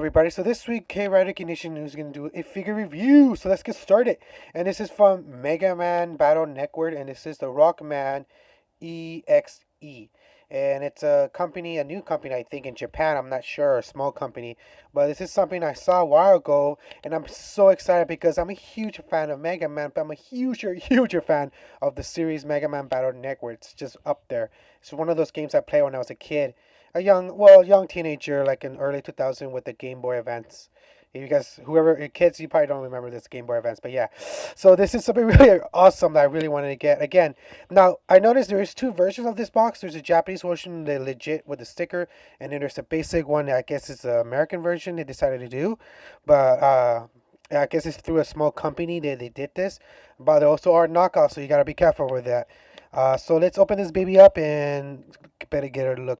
everybody. So this week, K Ride Recognition is going to do a figure review. So let's get started. And this is from Mega Man Battle Network, and this is the ROCKMAN EXE. And it's a company, a new company, I think, in Japan. I'm not sure, a small company. But this is something I saw a while ago, and I'm so excited because I'm a huge fan of Mega Man, but I'm a huger fan of the series Mega Man Battle Network. It's just up there. It's one of those games I played when I was a kid, a young teenager, like in early 2000 with the Game Boy Advance. You guys, whoever kids, you probably don't remember this Game Boy Advance, but yeah. So this is something really awesome that I really wanted to get. Again, now I noticed there is two versions of this box. There's a Japanese version, the legit with the sticker, and then there's a basic one. I guess it's the American version they decided to do, but I guess it's through a small company that they did this. But there also are knockoffs, so you gotta be careful with that. So let's open this baby up and better get a look.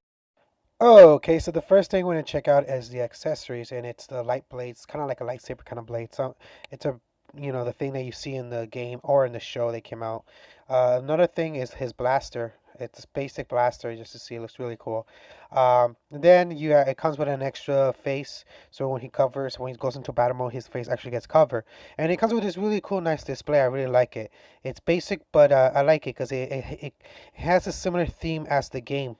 Oh, okay. So the first thing we're gonna check out is the accessories, and it's the light blades, kind of like a lightsaber kind of blade. So it's a, the thing that you see in the game or in the show they came out. Another thing is his blaster. It's a basic blaster, just to see. It looks really cool. Then it comes with an extra face, so when he goes into battle mode, his face actually gets covered, and it comes with this really cool, nice display. I really like it. It's basic, but I like it because it has a similar theme as the game.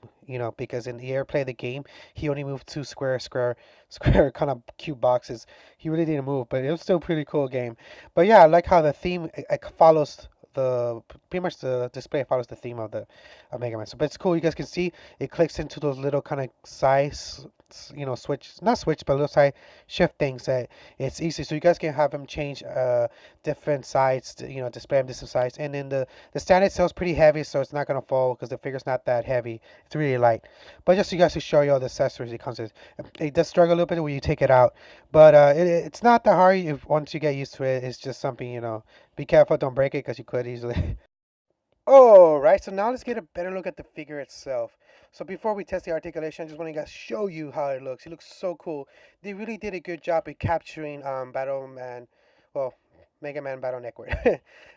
Because in the airplay of the game, he only moved two square kind of cube boxes. He really didn't move, but it was still a pretty cool game. But yeah, I like how the theme follows the pretty much the display follows the theme of the of Mega Man. So, but it's cool. You guys can see it clicks into those little kind of size, switch, not switch, but little side shift things that it's easy. So you guys can have them change different sides, display them different sides. And then the stand itself is pretty heavy, so it's not gonna fall because the figure's not that heavy. It's really light. But just so you guys to show you all the accessories it comes with. It does struggle a little bit when you take it out, but it's not that hard if once you get used to it. It's just something, be careful, don't break it because you could easily. Alright, so now let's get a better look at the figure itself. So before we test the articulation, I just want to guys show you how it looks. It looks so cool. They really did a good job at capturing well, Mega Man Battle Network.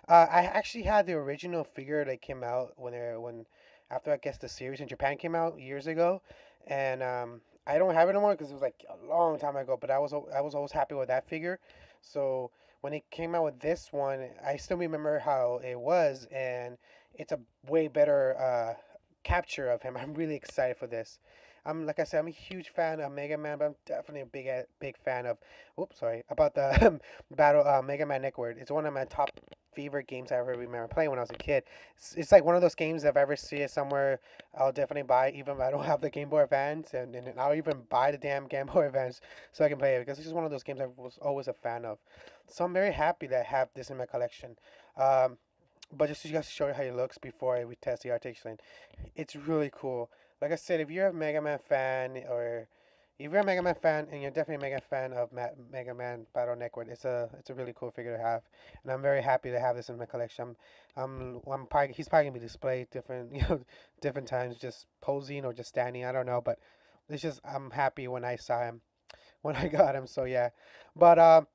I actually had the original figure that came out when after I guess the series in Japan came out years ago, and I don't have it anymore because it was like a long time ago. But I was always happy with that figure. So when it came out with this one, I still remember how it was, and it's a way better capture of him. I'm really excited for this. Like I said, I'm a huge fan of Mega Man, but I'm definitely a big fan of. Oops, sorry about the battle Mega Man Network. It's one of my top favorite games I ever remember playing when I was a kid. It's like one of those games if I ever see it somewhere, I'll definitely buy it, even if I don't have the Game Boy Advance, and I'll even buy the damn Game Boy Advance so I can play it because it's just one of those games I was always a fan of. So I'm very happy that I have this in my collection. Um, but just to you guys show you how it looks before we test the articulation, it's really cool. Like I said, if you're a Mega Man fan, or if you're a Mega Man fan and you're definitely a Mega fan of Mega Man Battle Network, it's a really cool figure to have, and I'm very happy to have this in my collection. He's probably gonna be displayed different different times, just posing or just standing. I don't know, but it's just I'm happy when I saw him when I got him. So yeah, but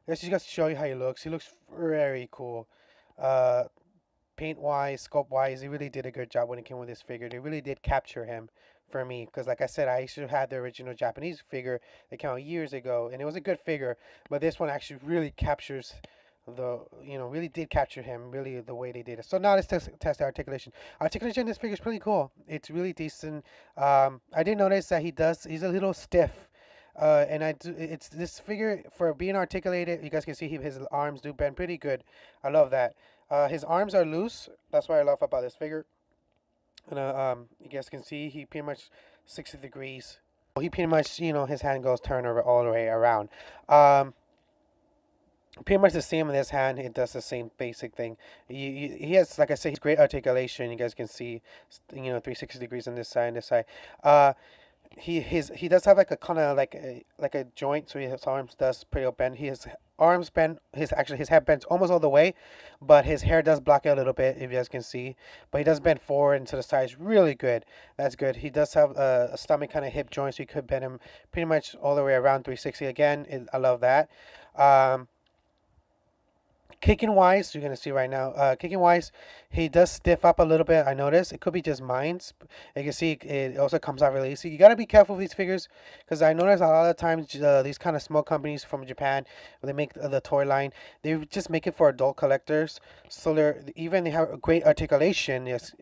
let's just show you how he looks. He looks very cool. Uh, Paint wise, sculpt wise, he really did a good job when it came with this figure. They really did capture him for me because, like I said, I used to have the original Japanese figure that came out years ago, and it was a good figure. But this one actually really captures really did capture him, really the way they did it. So now let's test the articulation. Articulation in this figure is pretty cool. It's really decent. I did notice that he's a little stiff. And it's this figure for being articulated. You guys can see his arms do bend pretty good. I love that. His arms are loose. That's what I love about this figure. And you guys can see he pretty much 60 degrees. He pretty much, his hand goes turn over all the way around. Pretty much the same in this hand. It does the same basic thing. He has, like I said, he's great articulation. You guys can see, 360 degrees on this side and this side. He does have like a kind of like a joint, so his arms does pretty bend. His arms bend. His head bends almost all the way, but his hair does block it a little bit, if you guys can see. But he does bend forward and to the sides, really good. That's good. He does have a stomach kind of hip joint, so you could bend him pretty much all the way around 360 again. I love that. Kicking wise, you're gonna see right now. Kicking wise, he does stiff up a little bit. I noticed. It could be just mines. You can see it also comes out really easy. You gotta be careful with these figures, because I notice a lot of times these kind of small companies from Japan, when they make the toy line, they just make it for adult collectors. So they have a great articulation. Yes,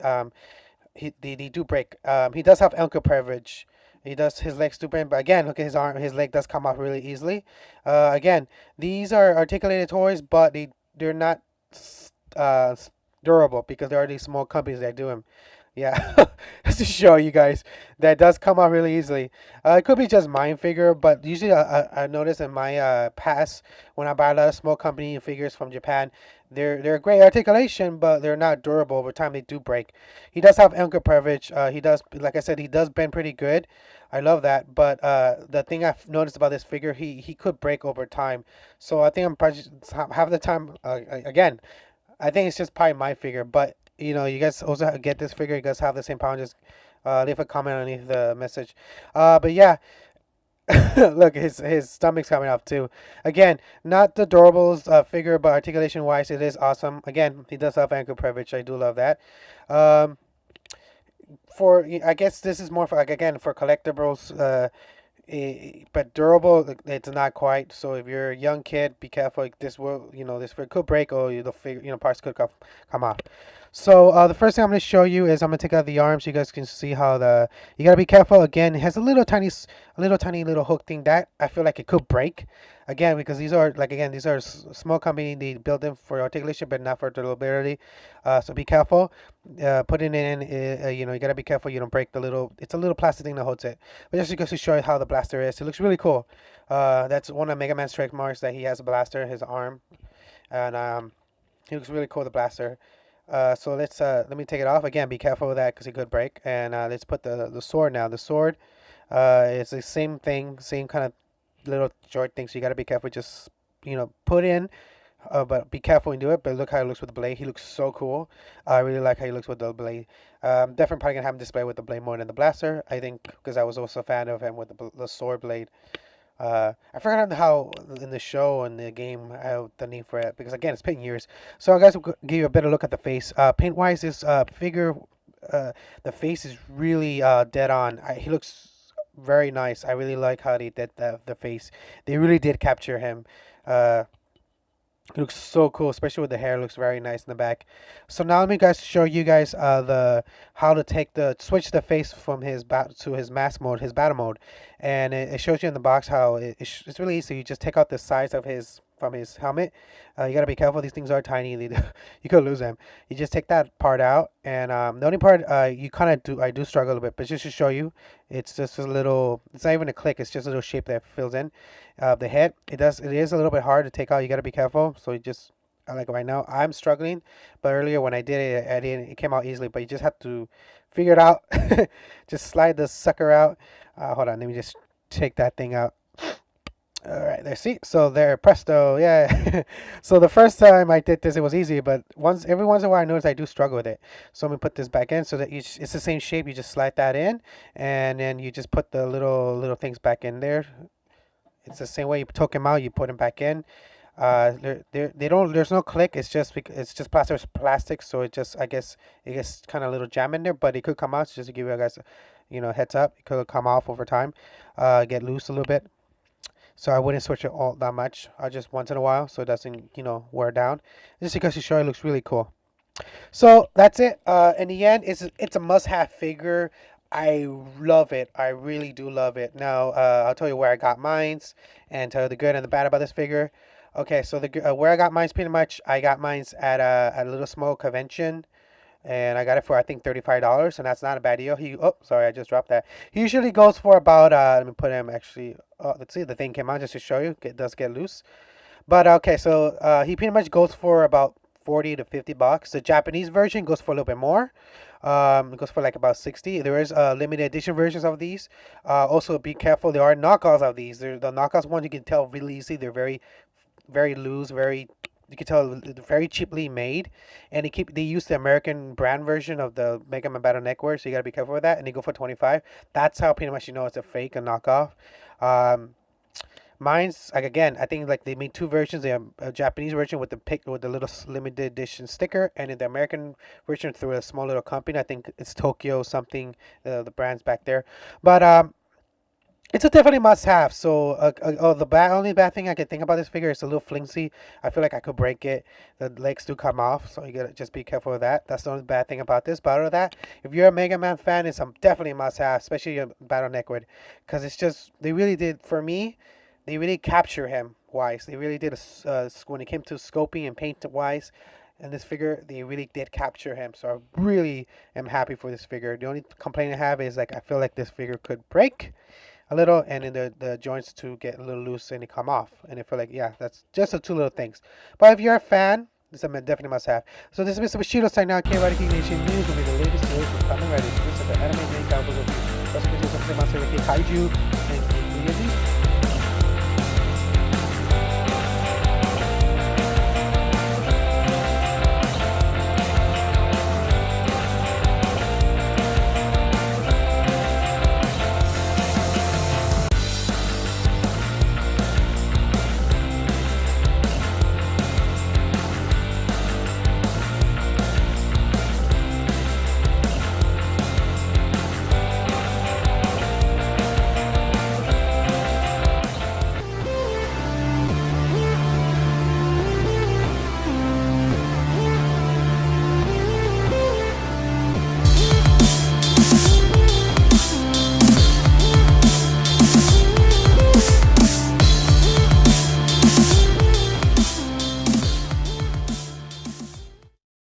they do break. He does have ankle privilege. He does his legs do bend, but again, look at his arm. His leg does come off really easily. Again, these are articulated toys, but they're not uh, durable because there are these small companies that do them. Yeah, just to show you guys that does come out really easily. It could be just mine figure, but usually I notice in my past when I buy a lot of small company figures from Japan, they're great articulation, but they're not durable. Over time, they do break. He does have ankle privilege. He does, like I said, he does bend pretty good. I love that. But the thing I've noticed about this figure, he could break over time. So I think I'm probably half the time again. I think it's just probably my figure, but you guys also get this figure. You guys have the same pound. Just leave a comment underneath the message. But yeah, look, his stomach's coming off too. Again, not the durables figure, but articulation wise, it is awesome. Again, he does have ankle privilege. I do love that. Um, for I guess this is more for like again for collectibles. But durable, it's not quite. So if you're a young kid, be careful. Like, this will, this could break, or the figure, parts could come off. So the first thing I'm going to show you is I'm going to take out the arms. You guys can see how you got to be careful. Again, it has a little tiny, little hook thing that I feel like it could break. Again, because these are these are small company. They build them for articulation, but not for durability. So be careful. Putting it in, you got to be careful. You don't break the little. It's a little plastic thing that holds it. But just to show you how the blaster is, it looks really cool. That's one of Mega Man's trademarks, that he has a blaster, his arm, and he looks really cool. The blaster. So let me take it off again. Be careful with that because it could break. And let's put the sword now. The sword, it's the same thing, same kind of little joint thing. So you got to be careful. Just put in. But be careful when you do it. But look how it looks with the blade. He looks so cool. I really like how he looks with the blade. Definitely probably gonna have him display with the blade more than the blaster. I think because I was also a fan of him with the sword blade. I forgot how in the show and the game the name for it, because again it's been years. So I guys will give you a better look at the face. Paint wise, this figure, the face is really dead on. He looks very nice. I really like how they did the face. They really did capture him. It looks so cool, especially with the hair. It looks very nice in the back. So now let me show you guys the how to switch the face from his to his mask mode, his battle mode, and it shows you in the box how it's really easy. You just take out the size of from his helmet. You gotta be careful. These things are tiny. You could lose them. You just take that part out, and the only part you kind of I do struggle a little bit, but just to show you, it's just a little. It's not even a click. It's just a little shape that fills in the head. It is a little bit hard to take out. You gotta be careful. So you just like right now I'm struggling, but earlier when I did it, it came out easily. But you just have to figure it out. Just slide the sucker out. Hold on. Let me just take that thing out. All right, there. See, so there, presto, yeah. So the first time I did this, it was easy, but every once in a while, I notice I do struggle with it. So I'm gonna put this back in, so that it's the same shape. You just slide that in, and then you just put the little things back in there. It's the same way you took them out. You put them back in. They don't. There's no click. It's just plastic. So I guess it gets kind of a little jam in there, but it could come out. So just to give you guys, heads up, it could come off over time, get loose a little bit. So I wouldn't switch it all that much. Just once in a while, so it doesn't, wear down. Just because to show it looks really cool. So that's it. In the end, it's a must-have figure. I love it. I really do love it. Now, I'll tell you where I got mines and tell you the good and the bad about this figure. Okay, so where I got mines, pretty much, I got mines at a little small convention, and I got it for I think $35, and that's not a bad deal. Oh, sorry, I just dropped that. He usually goes for about let me put him actually. Oh, let's see, the thing came out just to show you. It does get loose, but okay, so he pretty much goes for about 40 to $50. The Japanese version goes for a little bit more. It goes for like about 60. There is limited edition versions of these. Also, be careful. There are knockoffs of these. The knockoffs ones you can tell really easy. They're very loose, you can tell very cheaply made, and they use the American brand version of the Mega Man Battle Network, so you gotta be careful with that. And they go for 25. That's how pretty much it's a fake, a knockoff. Mine's like, again, I think like they made two versions. They have a Japanese version with the pick with the little limited edition sticker, and in the American version through a small little company. I think it's Tokyo something. The brand's back there, but it's a definitely must have. So, only bad thing I can think about this figure is a little flimsy. I feel like I could break it. The legs do come off, so you gotta just be careful of that. That's the only bad thing about this. But other than that, if you're a Mega Man fan, it's definitely a must have, especially a Battle Network, because it's just they really did for me. They really capture him wise. They really did when it came to scoping and paint wise. And this figure, they really did capture him. So I really am happy for this figure. The only complaint I have is like I feel like this figure could break a little, and then the joints to get a little loose and they come off. And I feel like, yeah, that's just the two little things. But if you're a fan, this is a definitely must have. So this is Mr. Bushido signing out. K-Radic Nation News will be the latest news from coming right. This is the anime main cover review. Also, this is something about kaiju and